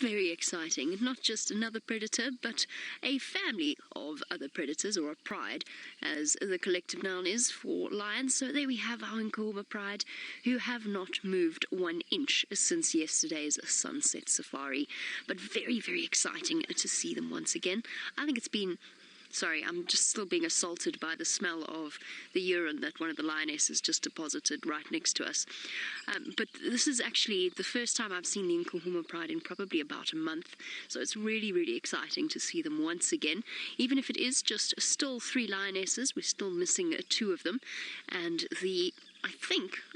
Very exciting. Not just another predator, but a family of other predators, or a pride, as the collective noun is for lions. So there we have our Nkuhuma Pride, who have not moved 1 inch since yesterday's sunset safari. But very, very exciting to see them once again. I think it's been... Sorry, I'm just still being assaulted by the smell of the urine that one of the lionesses just deposited right next to us. But this is actually the first time I've seen the Nkuhuma Pride in probably about a month. So it's really, really exciting to see them once again. Even if it is just still 3 lionesses, we're still missing 2 of them. And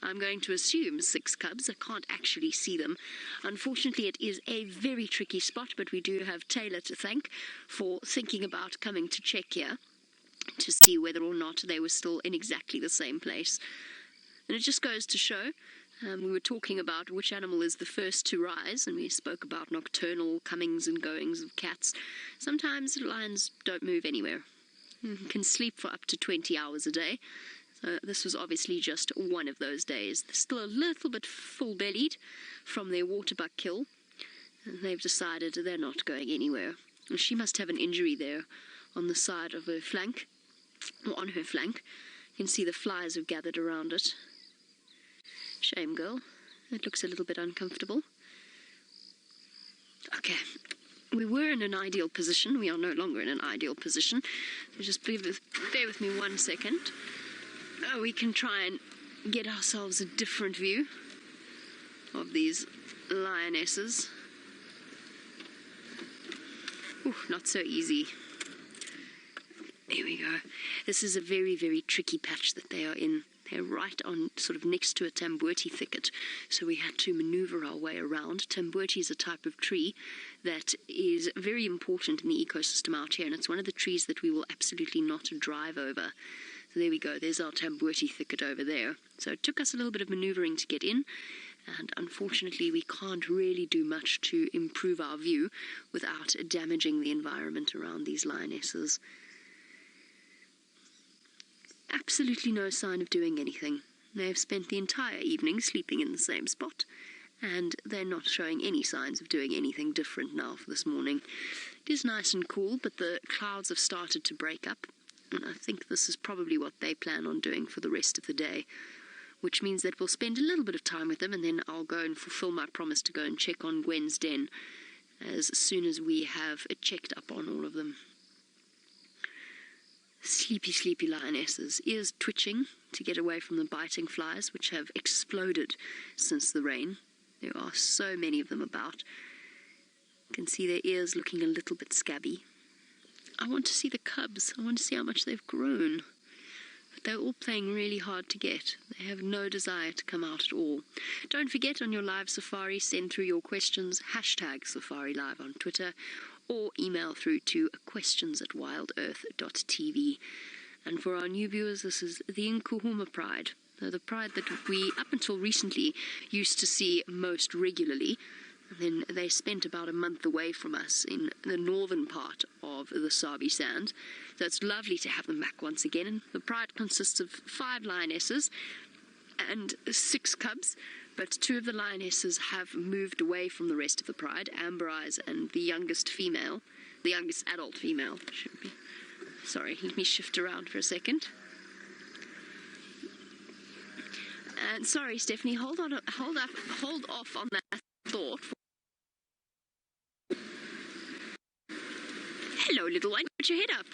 I'm going to assume 6 cubs. I can't actually see them. Unfortunately, it is a very tricky spot, but we do have Taylor to thank for thinking about coming to check here to see whether or not they were still in exactly the same place. And it just goes to show, we were talking about which animal is the first to rise, and we spoke about nocturnal comings and goings of cats. Sometimes lions don't move anywhere. Can sleep for up to 20 hours a day. So this was obviously just one of those days. They're still a little bit full-bellied from their waterbuck kill. And they've decided they're not going anywhere. And she must have an injury there on the side of her flank, or on her flank. You can see the flies have gathered around it. Shame, girl. It looks a little bit uncomfortable. Okay. We were in an ideal position. We are no longer in an ideal position. So just bear with me 1 second. We can try and get ourselves a different view of these lionesses. Ooh, not so easy. There we go. This is a very, very tricky patch that they are in. They're right on, sort of next to a tamboti thicket, so we had to maneuver our way around. Tamboti is a type of tree that is very important in the ecosystem out here, and it's one of the trees that we will absolutely not drive over. So there we go, there's our tamboti thicket over there. So it took us a little bit of maneuvering to get in, and unfortunately we can't really do much to improve our view without damaging the environment around these lionesses. Absolutely no sign of doing anything. They have spent the entire evening sleeping in the same spot, and they're not showing any signs of doing anything different now for this morning. It is nice and cool, but the clouds have started to break up. And I think this is probably what they plan on doing for the rest of the day, which means that we'll spend a little bit of time with them, and then I'll go and fulfill my promise to go and check on Gwen's den as soon as we have checked up on all of them. Sleepy, sleepy lionesses, ears twitching to get away from the biting flies, which have exploded since the rain. There are so many of them about. You can see their ears looking a little bit scabby. I want to see the cubs. I want to see how much they've grown. But they're all playing really hard to get. They have no desire to come out at all. Don't forget, on your live safari, send through your questions, #SafariLive on Twitter, or email through to questions@WildEarth.TV. And for our new viewers, this is the Nkuhuma Pride. The pride that we, up until recently, used to see most regularly. And then they spent about a month away from us in the northern part of the Sabi Sands. So it's lovely to have them back once again. And the pride consists of 5 lionesses and 6 cubs, but 2 of the lionesses have moved away from the rest of the pride, Amber Eyes and the youngest female, the youngest adult female, should be. Sorry, let me shift around for a second. And sorry, Stephanie, hold off on that thought. Hello, little one. Put your head up.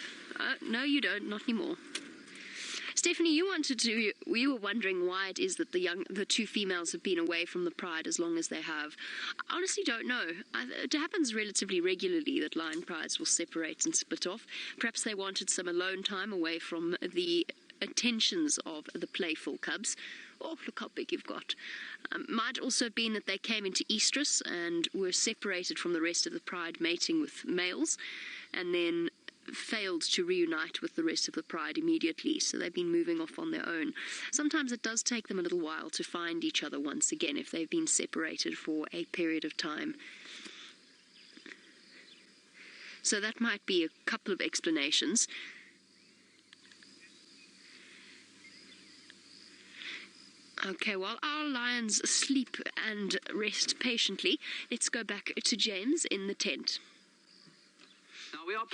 No, you don't. Not anymore. Stephanie, you were wondering why it is that the 2 females have been away from the pride as long as they have. I honestly don't know. It happens relatively regularly that lion prides will separate and split off. Perhaps they wanted some alone time away from the attentions of the playful cubs. Oh, look how big you've got. Might also have been that they came into estrus and were separated from the rest of the pride, mating with males, and then failed to reunite with the rest of the pride immediately, so they've been moving off on their own. Sometimes it does take them a little while to find each other once again if they've been separated for a period of time. So that might be a couple of explanations. Okay, while our lions sleep and rest patiently, let's go back to James in the tent. Now we are